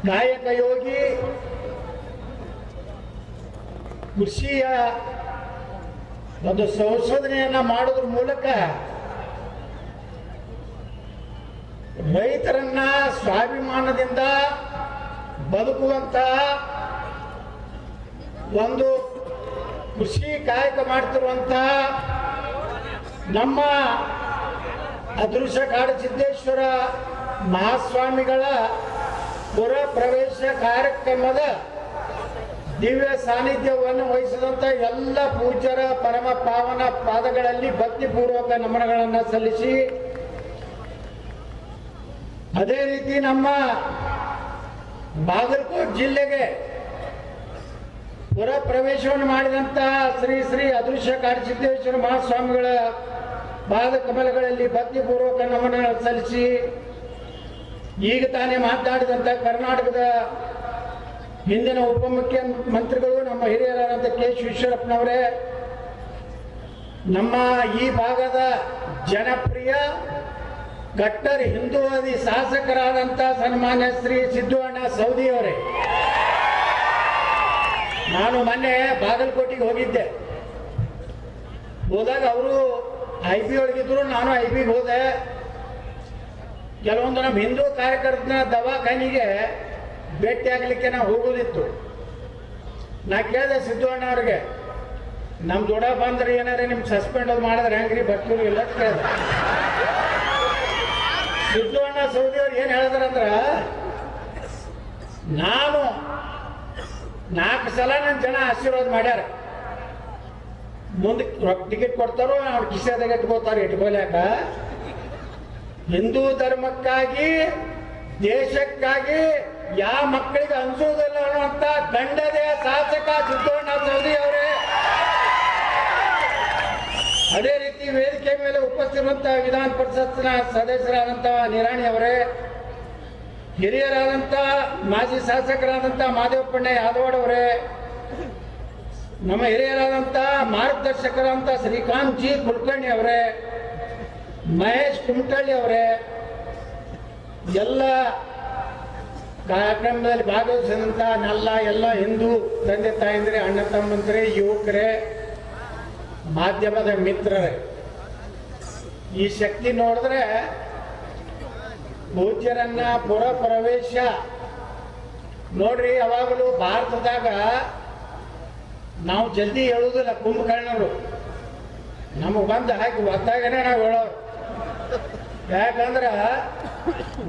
ಕಾಯಕ ಯೋಗಿ ಕೃಷಿಯ ಒಂದು ಸಂಶೋಧನೆಯನ್ನ ಮಾಡೋದ್ರ ಮೂಲಕ ರೈತರನ್ನ ಸ್ವಾಭಿಮಾನದಿಂದ ಬದುಕುವಂತ ಒಂದು ಕೃಷಿ ಕಾಯಕ ಮಾಡ್ತಿರುವಂತ ನಮ್ಮ ಅದೃಶ್ಯ ಕಾಡಸಿದ್ದೇಶ್ವರ ಮಹಾಸ್ವಾಮಿಗಳ ಪುರ ಪ್ರವೇಶ ಕಾರ್ಯಕ್ರಮದ ದಿವ್ಯ ಸಾನ್ನಿಧ್ಯವನ್ನು ವಹಿಸಿದಂತ ಎಲ್ಲ ಪೂಜ್ಯರ ಪರಮ ಪಾವನ ಪಾದಗಳಲ್ಲಿ ಭಕ್ತಿಪೂರ್ವಕ ನಮನಗಳನ್ನು ಸಲ್ಲಿಸಿ, ಅದೇ ರೀತಿ ನಮ್ಮ ಬಾಗಲಕೋಟೆ ಜಿಲ್ಲೆಗೆ ಪುರ ಪ್ರವೇಶವನ್ನು ಮಾಡಿದಂತ ಶ್ರೀ ಶ್ರೀ ಅದೃಶ್ಯ ಕಾಡಸಿದ್ದೇಶ್ವರ ಮಹಾಸ್ವಾಮಿಗಳ ಪಾದ ಕಮಲಗಳಲ್ಲಿ ಭಕ್ತಿಪೂರ್ವಕ ನಮನ ಸಲ್ಲಿಸಿ, ಈಗ ತಾನೇ ಮಾತನಾಡಿದಂತ ಕರ್ನಾಟಕದ ಹಿಂದಿನ ಉಪಮುಖ್ಯಮಂತ್ರಿಗಳು ನಮ್ಮ ಹಿರಿಯರಾದಂಥ ಕೆ ಈಶ್ವರಪ್ಪನವರೇ, ನಮ್ಮ ಈ ಭಾಗದ ಜನಪ್ರಿಯ ಕಟ್ಟರ್ ಹಿಂದೂವಾದಿ ಶಾಸಕರಾದಂಥ ಸನ್ಮಾನ್ಯ ಶ್ರೀ ಸಿದ್ದಣ್ಣ ಸವದಿ ಅವರೇ, ನಾನು ಮೊನ್ನೆ ಬಾಗಲಕೋಟೆಗೆ ಹೋಗಿದ್ದೆ. ಹೋದಾಗ ಅವರು IB ಒಳಗಿದ್ರು, ನಾನು IBಗೆ ಹೋದೆ. ಕೆಲವೊಂದು ನಮ್ಮ ಹಿಂದೂ ಕಾರ್ಯಕರ್ತನ ದವಾಖಾನಿಗೆ ಭೇಟಿ ಆಗಲಿಕ್ಕೆ ನಾವು ಹೋಗೋದಿತ್ತು. ನಾ ಕೇಳಿದೆ ಸಿದ್ದಣ್ಣ ಅವ್ರಿಗೆ, ನಮ್ಮ ದೊಡ್ಡ ಬಂದ್ರೆ ಏನಾದ್ರೆ ನಿಮ್ಗೆ ಸಸ್ಪೆಂಡ್ ಅದು ಮಾಡಿದ್ರೆ ಹೆಂಗ್ರಿ ಬರ್ತೀವಿ ಇಲ್ಲ ಅಂತ ಕೇಳಿದೆ. ಸಿದ್ದಣ್ಣ ಸೌದಿ ಅವ್ರು ಏನು ಹೇಳಿದ್ರಂದ್ರ, ನಾನು 4 ಸಲ ನನ್ನ ಜನ ಆಶೀರ್ವಾದ ಮಾಡ್ಯಾರ, ಮುಂದೆ ಟಿಕೆಟ್ ಕೊಡ್ತಾರೋ ಅವ್ರ ಕಿಸೆದಾಗ ಇಟ್ಕೋತಾರೆ, ಇಟ್ಕೊಲ್ಯಾಕ ಹಿಂದೂ ಧರ್ಮಕ್ಕಾಗಿ ದೇಶಕ್ಕಾಗಿ ಯಾವ ಮಕ್ಕಳಿಗೆ ಅನ್ಸೋದಿಲ್ಲ ಅನ್ನುವಂತ ಗಂಡದೆಯ ಶಾಸಕ ಸಿದ್ದಣ್ಣ ಸವದಿ ಅವರೇ. ಅದೇ ರೀತಿ ವೇದಿಕೆ ಮೇಲೆ ಉಪಸ್ಥಿತಿರುವಂತಹ ವಿಧಾನ ಪರಿಷತ್ನ ಸದಸ್ಯರಾದಂಥ ನಿರಾಣಿ ಅವರೇ, ಹಿರಿಯರಾದಂಥ ಮಾಜಿ ಶಾಸಕರಾದಂಥ ಮಾದೇವಪ್ಪಣ್ಣ ಯಾದವಾಡ್ ಅವರೇ, ನಮ್ಮ ಹಿರಿಯರಾದಂಥ ಮಾರ್ಗದರ್ಶಕರಾದಂಥ ಶ್ರೀಕಾಂತ್ ಜಿ ಕುಲಕರ್ಣಿ ಅವರೇ, ಮಹೇಶ್ ಕುಮಟಳ್ಳಿ ಅವರೇ, ಎಲ್ಲ ಕಾರ್ಯಕ್ರಮದಲ್ಲಿ ಭಾಗವಹಿಸಿದಂಥ ಎಲ್ಲ ಹಿಂದೂ ತಂದೆ ತಾಯಂದ್ರೆ, ಅಣ್ಣ ತಮ್ಮಂದ್ರೆ, ಯುವಕರೇ, ಮಾಧ್ಯಮದ ಮಿತ್ರರೇ, ಈ ಶಕ್ತಿ ನೋಡಿದ್ರೆ ಪೂಜ್ಯರನ್ನ ಪುರ ಪ್ರವೇಶ ನೋಡ್ರಿ. ಯಾವಾಗಲೂ ಭಾರತದಾಗ ನಾವು ಜಲ್ದಿ ಹೇಳುವುದಿಲ್ಲ, ಕುಂಭಕರ್ಣರು ನಮಗೆ ಬಂದು ಹಾಕಿ ಒತ್ತಾಗನೇ ನಾವು ಹೇಳೋರು. ಯಾಕಂದ್ರೆ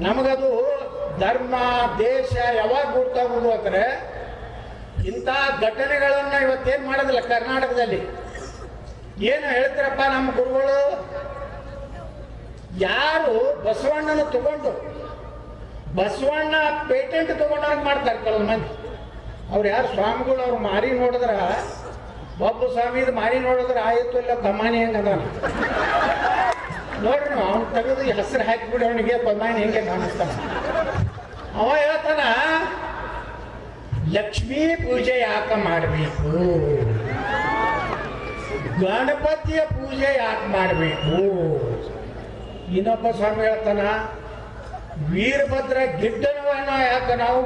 ನಮಗದು ಧರ್ಮ ದೇಶ ಯಾವಾಗ ಗುರ್ತಾಗೋದು ಅಂದ್ರೆ ಇಂಥ ಘಟನೆಗಳನ್ನ ಇವತ್ತೇನು ಮಾಡೋದಿಲ್ಲ. ಕರ್ನಾಟಕದಲ್ಲಿ ಏನು ಹೇಳ್ತಾರಪ್ಪ ನಮ್ಮ ಗುರುಗಳು, ಯಾರು ಬಸವಣ್ಣನ ತಗೊಂಡು ಬಸವಣ್ಣ ಪೇಟೆಂಟ್ ತಗೊಂಡವ್ರಿಗೆ ಮಾಡ್ತಾರೆ ಕೆಲವು ಮಂದಿ. ಅವ್ರು ಯಾರು ಸ್ವಾಮಿಗಳು, ಅವ್ರು ಮಾರಿ ನೋಡಿದ್ರ ಒಬ್ಬ ಸ್ವಾಮಿದು ಮಾರಿ ನೋಡಿದ್ರೆ ಆಯಿತು ಇಲ್ಲ ಕಮಾನಿ ಹೆಂಗದ ನೋಡ್ರಿ, ಅವ್ನು ತೆಗೆದು ಹೆಸರು ಹಾಕಿಬಿಡಿ ಅವನಿಗೆ ಕಮಾನಿ ಹೆಂಗೆ ಕಾಣಿಸ್ತಾನ. ಅವ ಹೇಳ್ತಾನ, ಲಕ್ಷ್ಮೀ ಪೂಜೆ ಯಾಕೆ ಮಾಡಬೇಕು, ಗಣಪತಿಯ ಪೂಜೆ ಯಾಕೆ ಮಾಡಬೇಕು. ಇನ್ನೊಬ್ಬ ಸ್ವಾಮಿ ಹೇಳ್ತಾನ, ವೀರಭದ್ರ ಗಿಡ್ಡನವನ್ನ ಯಾಕೆ ನಾವು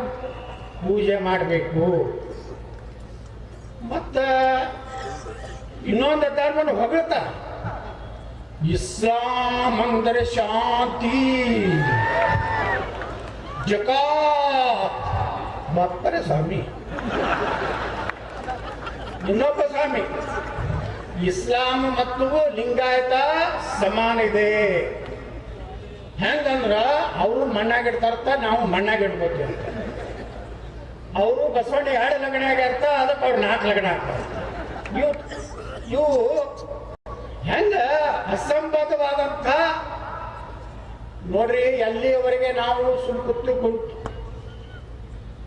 ಪೂಜೆ ಮಾಡಬೇಕು. ಮತ್ತ ಇನ್ನೊಂದು ಧರ್ಮನ ಹೊಗಳ್ತಾರ, ಇಸ್ಲಾಂ ಅಂದರೆ ಶಾಂತಿ, ಜಕಾತ್ ಬರ್ತಾರೆ ಸ್ವಾಮಿ. ಇನ್ನೊಬ್ಬ ಸ್ವಾಮಿ, ಇಸ್ಲಾಂ ಮತ್ತು ಲಿಂಗಾಯತ ಸಮಾನ ಇದೆ. ಹೆಂಗಂದ್ರ ಅವರು ಮಣ್ಣಾಗಿಡ್ತಾರತ್ತ, ನಾವು ಮಣ್ಣಾಗಿಡ್ಬೋದು ಅಂತ. ಅವರು ಬಸವಣ್ಣ 2 ಲಗ್ನ ಆಗ್ಯಾರ್ತ, ಅದಕ್ಕೆ ಅವ್ರು 4 ಲಗ್ನ ಆಗ್ತಾರೆ. ಇವು ಹೆಂಗ ಅಸಂಬದ್ಧವಾದಂಥ ನೋಡ್ರಿ. ಎಲ್ಲಿಯವರೆಗೆ ನಾವು ಸುಳ್ಳು ಕುಂತು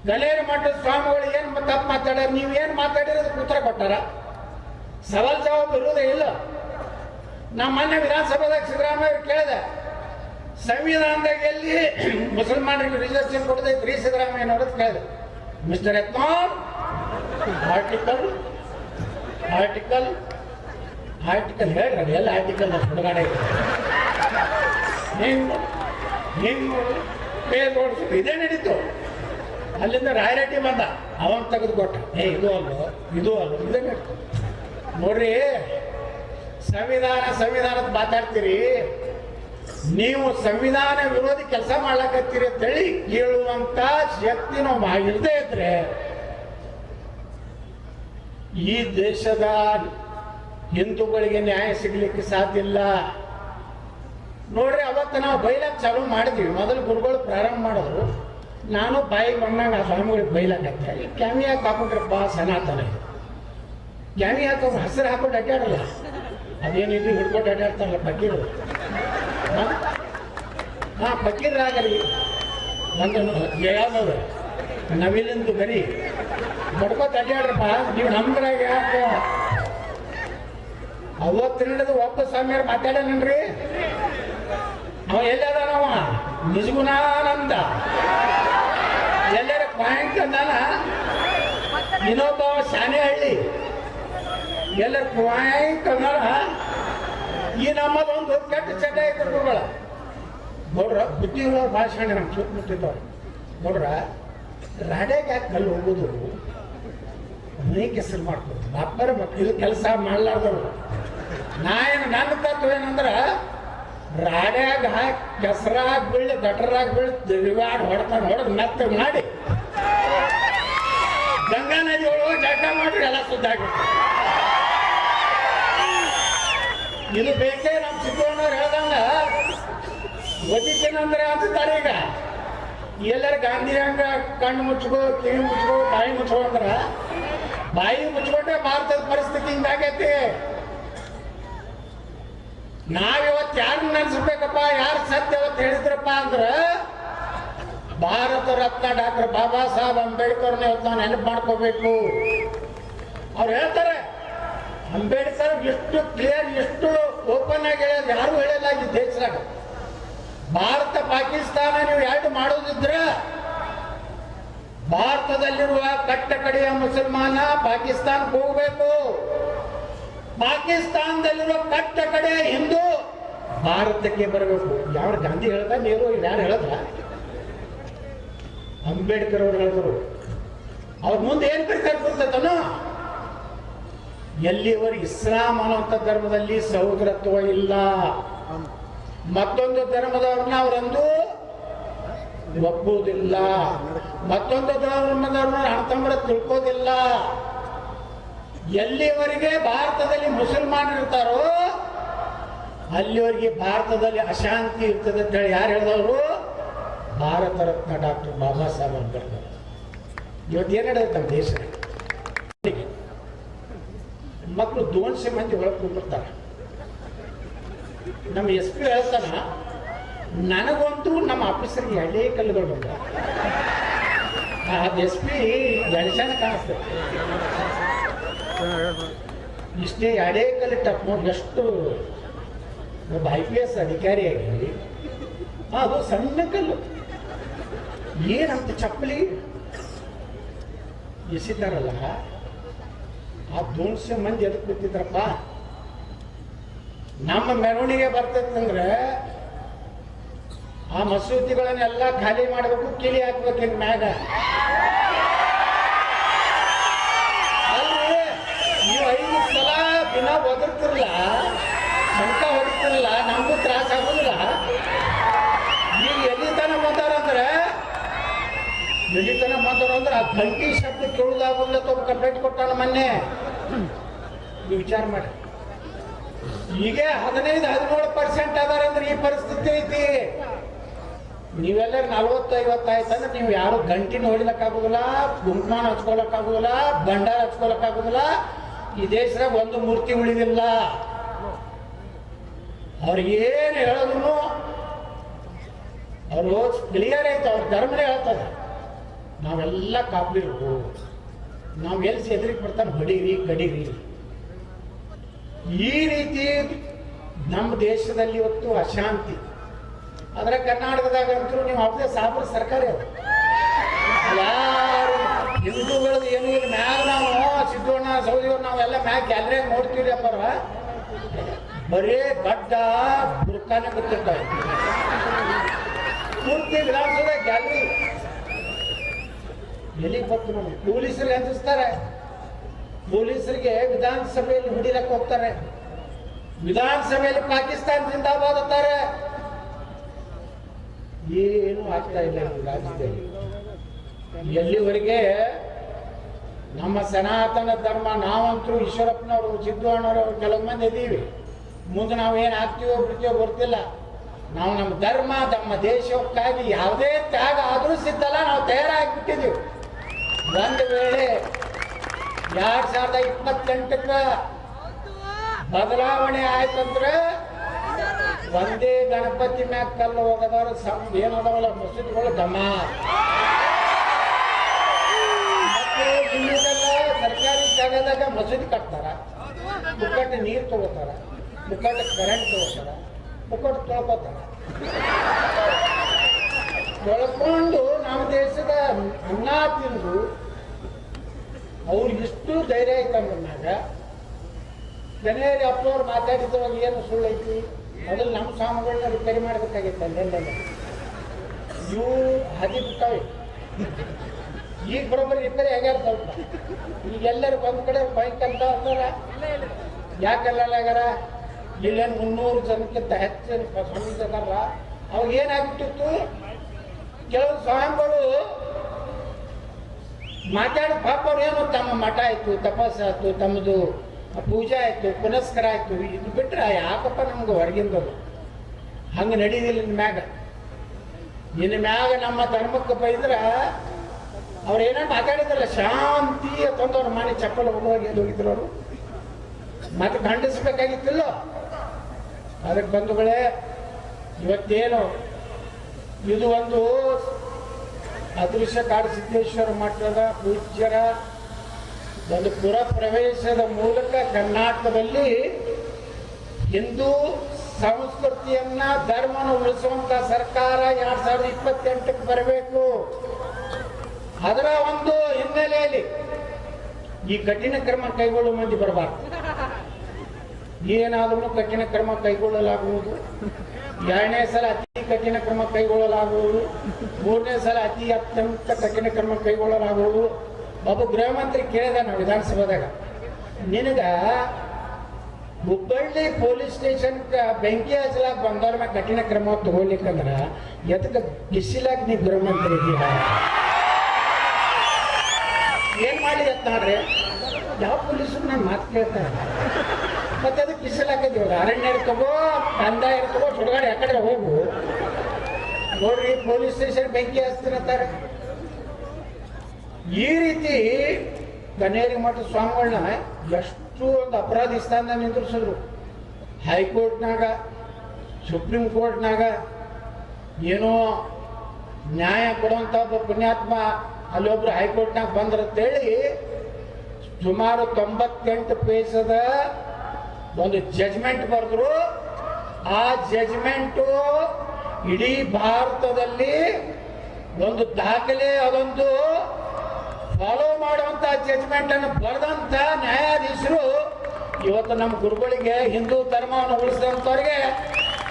ಗಲೇರು ಮಠದ ಸ್ವಾಮಿಗಳು ಏನು ತಪ್ಪು ಮಾತಾಡ್ಯಾರ, ನೀವೇನು ಮಾತಾಡಿರೋದಕ್ಕೆ ಉತ್ತರ ಕೊಟ್ಟಾರ, ಸವಾಲ್ ಜವಾಬ್ ಇರುವುದೇ ಇಲ್ಲ. ನಮ್ಮ ಮೊನ್ನೆ ವಿಧಾನಸಭಾದಾಗ ಸಿದ್ದರಾಮಯ್ಯ ಕೇಳಿದೆ, ಸಂವಿಧಾನದಾಗ ಎಲ್ಲಿ ಮುಸಲ್ಮಾನರಿಗೆ ರಿಸರ್ವೇಷನ್ ಕೊಡದೈತ್ರಿ ಸಿದ್ದರಾಮಯ್ಯನವ್ರ ಕೇಳಿದೆ. ಮಿಸ್ಟರ್ ಯತ್ನಾಳ್, ಆರ್ಟಿಕಲ್ ಹೇಳ್ರಿ, ಎಲ್ಲ ಆರ್ಟಿಕಲ್ ಹುಡುಗಾಡ ಹಿಂಗೆ ಪೇ ತೋರಿಸೋದು ಇದೇ ನಡೀತು. ಅಲ್ಲಿಂದ ರಾಯರೆಡ್ಡಿ ಬಂದ, ಅವನ್ ತೆಗೆದು ಕೊಟ್ಟ. ಇದು ಅಲ್ಲೋ ಇದು ಅಲ್ಲೋ ಇದೇ ನೋಡ್ರಿ. ಸಂವಿಧಾನದ ಮಾತಾಡ್ತೀರಿ, ನೀವು ಸಂವಿಧಾನ ವಿರೋಧಿ ಕೆಲಸ ಮಾಡ್ಲಕತ್ತೀರಿ ಅಂತೇಳಿ ಕೇಳುವಂತ ಶಕ್ತಿ ನಾವು ಇಲ್ಲದೆ ಇದ್ರೆ ಈ ದೇಶದ ಹಿಂದೂಗಳಿಗೆ ನ್ಯಾಯ ಸಿಗ್ಲಿಕ್ಕೆ ಸಾಧ್ಯ ಇಲ್ಲ. ನೋಡ್ರಿ, ಅವತ್ತು ನಾವು ಬೈಲಕ್ ಚಾಲೂ ಮಾಡಿದ್ವಿ. ಮೊದಲು ಗುರುಗಳು ಪ್ರಾರಂಭ ಮಾಡಿದ್ರು, ನಾನು ಬಾಯಿಗೆ ಬಂದಾಗ ಆ ಸ್ವಾಮಿಗಳಿಗೆ ಬೈಲಕತ್ತೆ. ಈ ಕ್ಯಾಮಿ ಹಾಕಿ ಹಾಕೊಂಡ್ರಪ್ಪ ಸನಾತನ, ಕ್ಯಾಮಿ ಹಾಕೊಂಡು ಹಸಿರು ಹಾಕೊಂಡು ಅಡ್ಡಾಡಲ್ಲ, ಅದೇನಿದು ಹಿಡ್ಕೊಂಡು ಅಡ್ಡಾಡ್ತಾರಲ್ಲ ಪಕ್ಕೀರು. ಪಕ್ಕೀರಾಗಲಿ ಒಂದು ಯಾವ್ದವ್ರು ನವಿಲಿಂದು ಗರಿ ಬಡ್ಕೋತ ಅಡ್ಡಾಡ್ರಪ್ಪ ನೀವು ನಮ್ದ್ರಾಗ ಯಾಕೆ. ಅವತ್ತು ನಡೆದು ಒಬ್ಬ ಸ್ವಾಮಿಯರು ಮಾತಾಡೇನ್ರಿ, ಅವ ಎಲ್ಲದ ನಾವ ನಿಜಗುಣಾನಂದ ಎಲ್ಲರ ಪಾಯಿಂಟ್ ಅಂದಾನ. ಇನ್ನೊಬ್ಬ ಶಾನೆಹಳ್ಳಿ ಎಲ್ಲರ ಪಾಯಿಂಟ್ ಅಂದಾನ. ಈ ನಮ್ಮದೊಂದು ಕೆಟ್ಟ ಚಟ ಐತೆ ಗುರುಗಳ. ನೋಡ್ರ ಬುದ್ಧಿಗಳ ಭಾಷಣ ನಮ್ಗೆ ಸುತ್ತಮುತ್ತಿದ್ದವ್ರು ನೋಡ್ರ, ರಾಡ್ಯಾಗ ಯಾಕೆ ಕಲ್ಲು ಹೋಗೋದು ಮನೆ ಕೆಸರು ಮಾಡ್ಕೋದು ಬಾಪರ ಇದು ಕೆಲಸ ಮಾಡ್ಲಾರ್ದವ್ರು. ನನ್ನ ತತ್ವ ಏನಂದ್ರ, ರಾಡ್ಯಾಗ ಹಾಕಿ ಕೆಸರಾಗ ಬೀಳಿ ಗಟರಾಗ ಬೀಳಿ ದಿವಾಡ್ ಹೊಡ್ತಾನೆ, ಹೊಡೆದು ಮೆತ್ತ ಮಾಡಿ ಗಂಗಾ ನದಿ ಒಳಗೆ ಜಡ್ಡ ಮಾಡ್ರಿ ಎಲ್ಲ ಸುದ್ದಾಗುತ್ತೆ. ಇದು ಬೇಕೇ ನಮ್ಮ ಸಿದ್ದಣ್ಣವ್ರು ಹೇಳ್ದಂಗ ಒದಿತೇನಂದ್ರೆ ಅಂತಾರೆ. ಈಗ ಎಲ್ಲರ ಗಾಂಧಿ ಹಂಗ ಕಣ್ಣು ಮುಚ್ಕೋ, ಕಿವಿ ಮುಚ್ಕೋ, ಬಾಯಿ ಮುಚ್ಕೋ ಅಂದ್ರ ಬಾಯಿ ಮುಚ್ಕೊಂಡ್ರೆ ಭಾರತದ ಪರಿಸ್ಥಿತಿ ಹಿಂಗಾಗೈತಿ. ನಾವಿವತ್ತು ಯಾರನ್ನ ನೆನ್ಸ್ಬೇಕಪ್ಪ, ಯಾರು ಸತ್ಯ ಅವತ್ತು ಹೇಳಿದ್ರಪ್ಪ ಅಂದ್ರ ಭಾರತ ರತ್ನ ಡಾಕ್ಟರ್ ಬಾಬಾ ಸಾಹೇಬ್ ಅಂಬೇಡ್ಕರ್ನ ಇವತ್ತು ನಾವು ನೆನಪು ಮಾಡ್ಕೋಬೇಕು. ಅವ್ರು ಹೇಳ್ತಾರೆ, ಅಂಬೇಡ್ಕರ್ ಎಷ್ಟು ಕ್ಲಿಯರ್ ಎಷ್ಟು ಓಪನ್ ಆಗಿ ಹೇಳೋದು ಯಾರು ಹೇಳಿಲ್ಲ ಈ ದೇಶದಾಗ. ಭಾರತ ಪಾಕಿಸ್ತಾನ ನೀವು ಎರಡು ಮಾಡೋದಿದ್ರೆ ಭಾರತದಲ್ಲಿರುವ ಕಟ್ಟ ಕಡೆಯ ಮುಸಲ್ಮಾನ ಪಾಕಿಸ್ತಾನಕ್ಕೆ ಹೋಗ್ಬೇಕು, ಪಾಕಿಸ್ತಾನದಲ್ಲಿರುವ ಕಟ್ಟ ಕಡೆಯ ಹಿಂದೂ ಭಾರತಕ್ಕೆ ಬರಬೇಕು. ಯಾವ ಗಾಂಧಿ ಹೇಳ್ದ, ನೆಹರು ಯಾರು ಹೇಳದ್ರ, ಅಂಬೇಡ್ಕರ್ ಅವರು ಹೇಳಿದ್ರು. ಅವ್ರ ಮುಂದೆ ಏನ್ ಬೇಕಾದ್ರೆ ಬರ್ತದನು, ಎಲ್ಲಿವರೆಗೆ ಇಸ್ಲಾಂ ಅನ್ನುವಂಥ ಧರ್ಮದಲ್ಲಿ ಸಹೋದರತ್ವ ಇಲ್ಲ, ಮತ್ತೊಂದು ಧರ್ಮದವ್ರನ್ನ ಅವರಂದು ಒಪ್ಪುವುದಿಲ್ಲ, ಮತ್ತೊಂದು ಧರ್ಮದವ್ರನ್ನ ಅಣ್ತಂಬರ ತಿಳ್ಕೋದಿಲ್ಲ. ಎಲ್ಲಿವರೆಗೆ ಭಾರತದಲ್ಲಿ ಮುಸಲ್ಮಾನರು ಇರ್ತಾರೋ ಅಲ್ಲಿವರೆಗೆ ಭಾರತದಲ್ಲಿ ಅಶಾಂತಿ ಇರ್ತದೆ ಅಂತ ಹೇಳಿ ಯಾರು ಹೇಳಿದವರು, ಭಾರತ ರತ್ನ ಡಾಕ್ಟರ್ ಬಾಬಾ ಸಾಹೇಬ್ ಅಂಬೇಡ್ಕರ್. ಇವತ್ತು ಏನ್ ನಡೆಯುತ್ತೆ ನಮ್ಮ ದೇಶದಲ್ಲಿ, ಮಕ್ಕಳು 200 ಮಂದಿ ಒಳಗೆ ಕೂತಿರ್ತಾರೆ. ನಮ್ಮ ಎಸ್ ಪಿ ಹೇಳ್ತಾನ, ನನಗಂತೂ ನಮ್ಮ ಆಫೀಸರ್ಗೆ ಎಳೆ ಕಲ್ಲುಗಳು ಬಂದ. ಅದು ಎಸ್ ಪಿ ಎಳಶಾನ ಕಾಣಿಸ್ತದೆ, ಇಷ್ಟೇ ಎಡೆ ಕಲ್ಲು ಟಪ್ ನೋಡಿ. ಎಷ್ಟು ಒಬ್ಬ IPS ಅಧಿಕಾರಿಯಾಗಿ ಅದು ಸಣ್ಣ ಕಲ್ಲು ಏನಂತ ಚಪ್ಪಲಿ ಎಸಿತಾರಲ್ಲ, ಆ 200 ಮಂದಿ ಎದಕ್ಕೆ ಕೂತಿದ್ರಪ್ಪ. ನಮ್ಮ ಮೆರವಣಿಗೆ ಬರ್ತೈತಂದ್ರೆ ಆ ಮಸೂತಿಗಳನ್ನೆಲ್ಲ ಖಾಲಿ ಮಾಡಬೇಕು, ಕಿಲಿ ಹಾಕ್ಬೇಕಿನ್ ಮ್ಯಾಗ. ಅಲ್ರಿ, ನೀವು 5 ಸಲ ದಿನ ಒದರ್ತಿರಲ್ಲ, ಶಂಕ ಹೊಡಿತಿರಲ್ಲ, ನಮಗೂ ತ್ರಾಸ ಆಗೋದಿಲ್ಲ. ಈಗ ಎಲ್ಲಿತನ ಬಂದಾರಂದ್ರೆ ಆ ಗಂಟಿ ಶಬ್ದ ಕೇಳುದಾಗೋದಿಲ್ಲ. ತೊಗೊಂಡು ಕಂಪ್ಲೇಂಟ್ ಕೊಟ್ಟಾನ ಮೊನ್ನೆ. ನೀವು ವಿಚಾರ ಮಾಡಿ, ಈಗ 15-17% ಅದಾರಂದ್ರೆ ಈ ಪರಿಸ್ಥಿತಿ ಐತಿ. ನೀವೆಲ್ಲ 40-50 ಆಯ್ತಂದ್ರೆ ನೀವು ಯಾರು ಗಂಟಿನ ಹೊಡಿಲಕ್ಕಾಗೋದಿಲ್ಲ, ಗುಂಪಾನ ಹಚ್ಕೊಳಕ್ಕಾಗೋದಿಲ್ಲ, ಭಂಡಾರ ಹಚ್ಕೊಳಕ್ಕಾಗೋದಿಲ್ಲ. ಈ ದೇಶದಾಗ ಒಂದು ಮೂರ್ತಿ ಉಳಿದಿಲ್ಲ. ಅವ್ರಿಗೇನು ಹೇಳೋದು ಅವರು ಕ್ಲಿಯರ್ ಐತೆ, ಅವ್ರ ಧರ್ಮನೇ ಹೇಳ್ತದೆ, ನಾವೆಲ್ಲ ಕಾಪಿರು, ನಾವು ಎಲ್ಲಿ ಎದುರಿಗೆ ಬರ್ತಾನೆ ಹೊಡೀರಿ ಕಡೀರಿ. ಈ ರೀತಿ ನಮ್ಮ ದೇಶದಲ್ಲಿ ಇವತ್ತು ಅಶಾಂತಿ. ಆದ್ರೆ ಕರ್ನಾಟಕದಾಗಂತೂ ನೀವು ಅವ್ರದೇ ಸಾಬ್ರ ಸರ್ಕಾರ ಅದು, ಯಾರು ಹಿಂದೂಗಳದ್ದು ಏನೂ ಇಲ್ಲ. ಮ್ಯಾಗ ನಾವು ಸಿದ್ದಣ್ಣ ಸೌದಿಯವ್ರು ನಾವೆಲ್ಲ ಮ್ಯಾಗ ಗ್ಯಾಲರಿಯಾಗ ನೋಡ್ತೀವಿ ಅಪ್ಪರ, ಬರೇ ಗಡ್ಡ ಬುರ್ಕಾನೆ ಗೊತ್ತಿರ್ತಾವೆ. ಪೂರ್ತಿ ವಿಧಾನಸೌಧ ಗ್ಯಾಲರಿ ಎಲ್ಲಿಗೆ ಬಂತು ನಮಗೆ? ಪೊಲೀಸರಿಗೆ ಅಂಜಿಸ್ತಾರೆ, ಪೊಲೀಸರಿಗೆ ವಿಧಾನಸಭೆಯಲ್ಲಿ ಹೊಡಿಲಕ್ಕೆ ಹೋಗ್ತಾರೆ, ವಿಧಾನಸಭೆಯಲ್ಲಿ ಪಾಕಿಸ್ತಾನ ಜಿಂದಾಬಾದ್ ಅಂತಾರೆ. ಏನು ಆಗ್ತಾ ಇಲ್ಲ ಈ ರಾಜ್ಯದಲ್ಲಿ. ಎಲ್ಲಿವರೆಗೆ ನಮ್ಮ ಸನಾತನ ಧರ್ಮ ನಾವಂತರೂ ಈಶ್ವರಪ್ಪನವರು, ಸಿದ್ದಣ್ಣವರು ಕೆಲವು ಮಂದಿ ಇದ್ದೀವಿ, ಮುಂದೆ ನಾವು ಏನು ಆಗ್ತೀವೋ ಬಿಡ್ತೀವೋ ಗೊತ್ತಿಲ್ಲ. ನಾವು ನಮ್ಮ ಧರ್ಮ, ನಮ್ಮ ದೇಶಕ್ಕಾಗಿ ಯಾವುದೇ ತ್ಯಾಗ ಆದರೂ ಸಿದ್ಧಲ್ಲ, ನಾವು ತಯಾರಾಗಿಬಿಟ್ಟಿದ್ದೀವಿ. ಒಂದು ವೇಳೆ 2028ಕ್ಕೆ ಬದಲಾವಣೆ ಆಯ್ತಂದ್ರೆ ಒಂದೇ ಗಣಪತಿ ಮ್ಯಾಗ ಕಲ್ಲು ಹೋಗದವ್ರು ಏನದವಲ್ಲ ಮಸೀದಿಗಳು ದಮ, ಸರ್ಕಾರಿ ಜಾಗದಾಗ ಮಸೀದಿ ಕಟ್ತಾರ, ಮುಕ್ಕಟ್ಟು ನೀರು ತಗೋತಾರ, ಮುಕ್ಕಟ್ಟು ಕರೆಂಟ್ ತಗೋತಾರ, ಮುಕ್ಕಟ್ಟು ತೊಳ್ಕೋತಾರ. ತೊಳ್ಕೊಂಡು ನಮ್ಮ ದೇಶದ ಅನ್ನ ತಿಂದು ಅವ್ರು ಇಷ್ಟು ಧೈರ್ಯ ಐತಂದಾಗ ಗಣೇರಿ ಅಪ್ಪನವ್ರು ಮಾತಾಡಿದ್ರವಾಗ ಏನು ಸುಳ್ಳು ಐತಿ? ಮೊದಲು ನಮ್ಮ ಸ್ವಾಮಿಗಳನ್ನ ರಿಪೇರಿ ಮಾಡ್ಬೇಕಾಗಿತ್ತು ಅಲ್ಲೆಲ್ಲ. ಇವು ಹದಿ ಬಿಟ್ಟಾವೆ, ಈಗ ಬರೋಬ್ಬರಿ ರಿಪೇರಿ ಆಗ್ಯಾರ ಸ್ವಲ್ಪ. ಈಗ ಎಲ್ಲರೂ ಒಂದ್ ಕಡೆ ಬೈಕ್ ಅಂತ ಅಂದಾರ, ಯಾಕೆಲ್ಲ ಆಗ್ಯಾರ? ಇಲ್ಲೇನು 300 ಜನಕ್ಕಿಂತ ಹೆಚ್ಚು ಸ್ವಾಮಿ ಅದಾರಲ್ಲ, ಅವಾಗ ಏನಾಗ್ತಿತ್ತು? ಕೆಲವು ಸ್ವಾಮಿಗಳು ಮಾತಾಡಿ ಪಾಪ ಅವ್ರು ಏನು ತಮ್ಮ ಮಠ ಆಯ್ತು, ತಪಸ್ಸು ಆಯ್ತು, ತಮ್ಮದು ಪೂಜೆ ಆಯ್ತು, ಪುನಸ್ಕಾರ ಆಯ್ತು, ಇದು ಬಿಟ್ರೆ ಯಾಕಪ್ಪ ನಮ್ಗೆ ಹೊರಗಿಂದದು ಹಂಗೆ ನಡೀದಿಲ್ಲ. ಇನ್ನು ಮ್ಯಾಗ ನಮ್ಮ ಧರ್ಮಕ್ಕೆ ಬೈದ್ರೆ ಅವ್ರು ಏನೋ ಮಾತಾಡಿದ್ರಲ್ಲ ಶಾಂತಿ ಅಂತಂದವ್ರು ಮಾಡಿ ಚಪ್ಪಲ್ ಹೋಗುವಾಗ ಎಲ್ಲಿ ಹೋಗಿದ್ರು ಅವರು ಮತ್ತೆ ಖಂಡಿಸ್ಬೇಕಾಗಿತ್ತಿಲ್ಲ. ಅದಕ್ಕೆ ಬಂಧುಗಳೇ, ಇವತ್ತೇನು ಇದು ಒಂದು ಅದೃಶ್ಯ ಕಾಡು ಸಿದ್ದೇಶ್ವರ ಮಠದ ಪೂಜ್ಯರ ಒಂದು ಪುರ ಪ್ರವೇಶದ ಮೂಲಕ ಕರ್ನಾಟಕದಲ್ಲಿ ಹಿಂದೂ ಸಂಸ್ಕೃತಿಯನ್ನ ಧರ್ಮನ ಉಳಿಸುವಂತ ಸರ್ಕಾರ 2028ಕ್ಕೆ ಬರಬೇಕು. ಅದರ ಒಂದು ಹಿನ್ನೆಲೆಯಲ್ಲಿ ಈ ಕಠಿಣ ಕ್ರಮ ಕೈಗೊಳ್ಳುವ ಮಂದಿ ಬರಬಾರ್ದು. ಏನಾದರೂ ಕಠಿಣ ಕ್ರಮ ಕೈಗೊಳ್ಳಲಾಗುವುದು, 2ನೇ ಸಲ ಅತಿ ಕಠಿಣ ಕ್ರಮ ಕೈಗೊಳ್ಳಲಾಗುವುದು, 3ನೇ ಸಲ ಅತ್ಯಂತ ಕಠಿಣ ಕ್ರಮ ಕೈಗೊಳ್ಳಲಾಗುವುದು. ಒಬ್ಬ ಗೃಹ ಮಂತ್ರಿ ಕೇಳಿದ ನಾವು ವಿಧಾನಸಭಾದಾಗ, ನಿನಗ ಹುಬ್ಬಳ್ಳಿ ಪೊಲೀಸ್ ಸ್ಟೇಷನ್ ಬೆಂಕಿ ಹಚ್ಚಲಾಕ ಬಂದವ್ರ ಮ್ಯಾಗ ಕಠಿಣ ಕ್ರಮ ತಗೊಳ್ಲಿಕ್ಕಂದ್ರ ಎದಕ್ಕೆ ಬಿಸಿಲಾಗ ನೀ ಗೃಹ ಮಂತ್ರಿ ಇದೀಯ? ಏನ್ ಮಾಡಿ ಅಂತ ನೋಡ್ರಿ, ಯಾವ ಪೊಲೀಸರು ನಾನು ಮಾತು ಕೇಳ್ತಾರೆ. ಮತ್ತೆ ಅದಕ್ಕೆ ಬಿಸಿಲಾಕಿದ್ದೀವಿ, ಅರಣ್ಯ ತಗೋ, ಕಂದಾಯ ತಗೋ, ಸುಡಗಾಡಿ ಆ ಕಡೆ ಹೋಗು. ನೋಡ್ರಿ ಪೊಲೀಸ್ ಸ್ಟೇಷನ್ ಬೆಂಕಿ ಹಚ್ತಿರ್ತಾರೆ. ಈ ರೀತಿ ಗಣೇರಿ ಮಠ ಸ್ವಾಮಿಗಳನ್ನ ಎಷ್ಟು ಒಂದು ಅಪರಾಧಿ ಸ್ಥಾನದಾಗ ನಿಂದ್ರಿಸಿದ್ರು. ಹೈಕೋರ್ಟ್ನಾಗ, ಸುಪ್ರೀಂ ಕೋರ್ಟ್ನಾಗ ಏನೋ ನ್ಯಾಯ ಕೊಡುವಂಥ ಒಬ್ಬ ಪುಣ್ಯಾತ್ಮ ಅಲ್ಲೊಬ್ರು ಹೈಕೋರ್ಟ್ನಾಗ ಬಂದ್ರಂತೇಳಿ ಸುಮಾರು 98 ಪೇಜದ ಒಂದು ಜಜ್ಮೆಂಟ್ ಬರೆದ್ರು. ಆ ಜಜ್ಮೆಂಟು ಇಡೀ ಭಾರತದಲ್ಲಿ ಒಂದು ದಾಖಲೆ, ಅದೊಂದು ಫಾಲೋ ಮಾಡುವಂತ ಜಜ್ಮೆಂಟ್ ಅನ್ನು ಬರೆದಂತ ನ್ಯಾಯಾಧೀಶರು ಇವತ್ತು ನಮ್ಮ ಗುರುಗಳಿಗೆ, ಹಿಂದೂ ಧರ್ಮವನ್ನು ಉಳಿಸಿದಂಥವ್ರಿಗೆ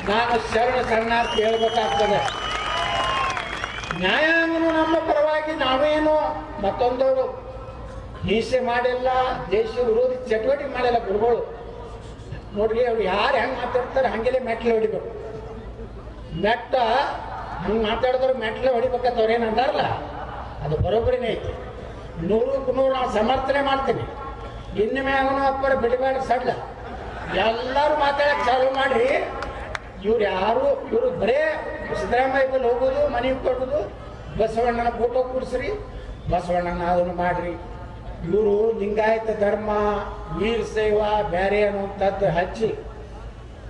ನಾನು ಶರಣಾರ್ಥಿ ಹೇಳ್ಬೇಕಾಗ್ತದೆ. ನ್ಯಾಯಾಂಗನು ನಮ್ಮ ಪರವಾಗಿ ನಾವೇನು ಮತ್ತೊಂದವರು ಹಿಂಸೆ ಮಾಡಿಲ್ಲ, ದೇಶ ವಿರೋಧಿ ಚಟುವಟಿಕೆ ಮಾಡಿಲ್ಲ ಗುರುಗಳು. ನೋಡ್ರಿ, ಅವ್ರು ಯಾರು ಹೆಂಗೆ ಮಾತಾಡ್ತಾರೆ ಹಂಗೆಲ್ಲ ಮೆಟ್ಲೆ ಹೊಡಿಬೇಕು. ಮೆಟ್ಟ ಹಂಗೆ ಮಾತಾಡಿದ್ರು ಮೆಟ್ಲೆ ಹೊಡಿಬೇಕಂತ ಅವ್ರೇನು ಅಂತಾರಲ್ಲ, ಅದು ಬರೋಬ್ಬರಿನೇ ಐತಿ. 100ಕ್ಕೆ 100 ನಾವು ಸಮರ್ಥನೆ ಮಾಡ್ತೀನಿ. ಇನ್ನು ಮ್ಯಾಗನು ಅಪ್ಪರ ಬಿಡಬೇಡ ಸಡ್ಲ, ಎಲ್ಲರೂ ಮಾತಾಡಕ್ಕೆ ಚಾಲು ಮಾಡ್ರಿ. ಇವರು ಬರೇ ಸಿದ್ದರಾಮಯ್ಯ ಬಲ್ಲಿ ಹೋಗೋದು, ಮನೆಗೆ ಕೊಡೋದು, ಬಸವಣ್ಣನ ಫೋಟೋ ಕೂಡಿಸ್ರಿ, ಬಸವಣ್ಣನ ಅದನ್ನು ಮಾಡ್ರಿ. ಇವರು ಲಿಂಗಾಯತ ಧರ್ಮ, ವೀರಶೈವ ಬೇರೆ ಅನ್ನುವಂಥದ್ದು ಹಚ್ಚಿ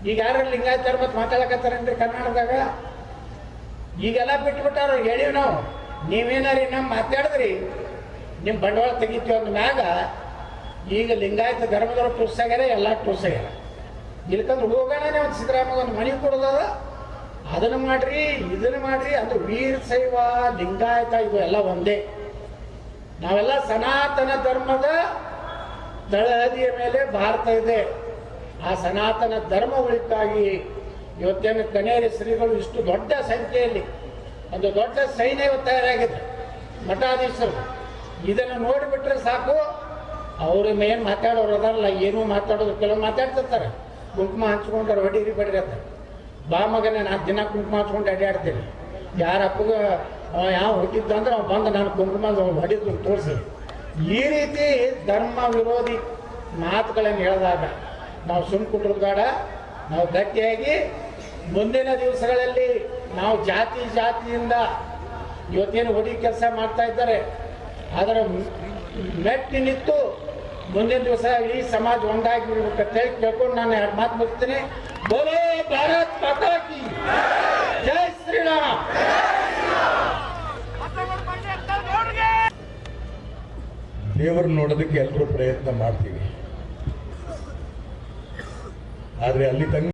ಈಗ ಯಾರು ಲಿಂಗಾಯತ ಧರ್ಮ ಮಾತಾಡಕತ್ತಾರೇನ್ರಿ ಕರ್ನಾಟಕದಾಗ? ಈಗೆಲ್ಲ ಬಿಟ್ಬಿಟ್ಟಾರ. ಹೇಳಿವಿ ನಾವು, ನೀವೇನಾರಿ ನಮ್ಮ ಮಾತಾಡಿದ್ರಿ ನಿಮ್ಮ ಬಂಡವಾಳ ತೆಗಿತೀವಿ ಅಂದ ಮ್ಯಾಗ ಈಗ ಲಿಂಗಾಯತ ಧರ್ಮದವ್ರು ಟುಸ್ಸಾಗ್ಯಾರ, ಎಲ್ಲ ಟುಸ್ಸಾಗ್ಯಾರ. ಇಲ್ಕಂದ್ರೆ ಹೋಗೋಣ ಒಂದು ಸಿದ್ದರಾಮಯ್ಯ ಒಂದು ಮನೆ ಕೊಡೋದದ, ಅದನ್ನು ಮಾಡ್ರಿ, ಇದನ್ನು ಮಾಡ್ರಿ. ಅದು ವೀರಶೈವ ಲಿಂಗಾಯತ ಇದು ಎಲ್ಲ ಒಂದೇ. ನಾವೆಲ್ಲ ಸನಾತನ ಧರ್ಮದ ತಳಹದಿಯ ಮೇಲೆ ಭಾರತ ಇದೆ. ಆ ಸನಾತನ ಧರ್ಮ ಉಳಿತಾಗಿ ಇವತ್ತೇನು ಕನೇರಿ ಶ್ರೀಗಳು ಇಷ್ಟು ದೊಡ್ಡ ಸಂಖ್ಯೆಯಲ್ಲಿ ಒಂದು ದೊಡ್ಡ ಸೈನ್ಯ ತಯಾರಾಗಿದೆ. ಮಠಾಧೀಶರು ಇದನ್ನು ನೋಡಿಬಿಟ್ರೆ ಸಾಕು. ಅವ್ರ ಮೇನ್ ಮಾತಾಡೋರು ಅದಲ್ಲ, ಏನೂ ಮಾತಾಡೋದು, ಕೆಲವು ಮಾತಾಡ್ತಿರ್ತಾರೆ, ಕುಂಕುಮ ಹಂಚ್ಕೊಂಡ್ರೆ ಹೊಡೀರಿ ಬಡ್ರಿ ಅಂತ. ಬಾ ಮಗನೇ, ನಾನು ದಿನ ಕುಂಕುಮ ಹಂಚ್ಕೊಂಡು ಅಡ್ಡಾಡ್ತೀನಿ. ಯಾರ ಅಪ್ಪಗ ಯಾವ ಹುಟ್ಟಿದ್ದಂದ್ರೆ ಅವ್ನು ಬಂದು ನಾನು ಕುಂಕುಮ ಹೊಡಿದು ತೋರಿಸಿ. ಈ ರೀತಿ ಧರ್ಮ ವಿರೋಧಿ ಮಾತುಗಳನ್ನು ಹೇಳಿದಾಗ ನಾವು ಸುಮ್ಮ ಕುಟ್ರದ್ ಬೇಡ. ನಾವು ಗಟ್ಟಿಯಾಗಿ ಮುಂದಿನ ದಿವಸಗಳಲ್ಲಿ ನಾವು ಜಾತಿಯಿಂದ ಇವತ್ತೇನು ಹೊಡಿ ಕೆಲಸ ಮಾಡ್ತಾ ಇದ್ದಾರೆ ಅದರ ಮೆಟ್ಟಿ ನಿಂತು ಮುಂದಿನ ದಿವಸ ಈ ಸಮಾಜ ಒಂದಾಗಿ ಬಿಡ್ಬೇಕಂತ ಹೇಳಿ ಕೇಳ್ಕೊಂಡು ನಾನು ಎರಡು ಮಾತು ಮುಗಿಸ್ತೀನಿ. ಬೋಲೋ ಭಾರತ್ ಮಾತಾ ಕಿ ಜೈ ಶ್ರೀರಾಮ್. ದೇವರನ್ನ ನೋಡೋದಕ್ಕೆ ಎಲ್ಲರೂ ಪ್ರಯತ್ನ ಮಾಡ್ತೀವಿ, ಆದರೆ ಅಲ್ಲಿ ತಂಗ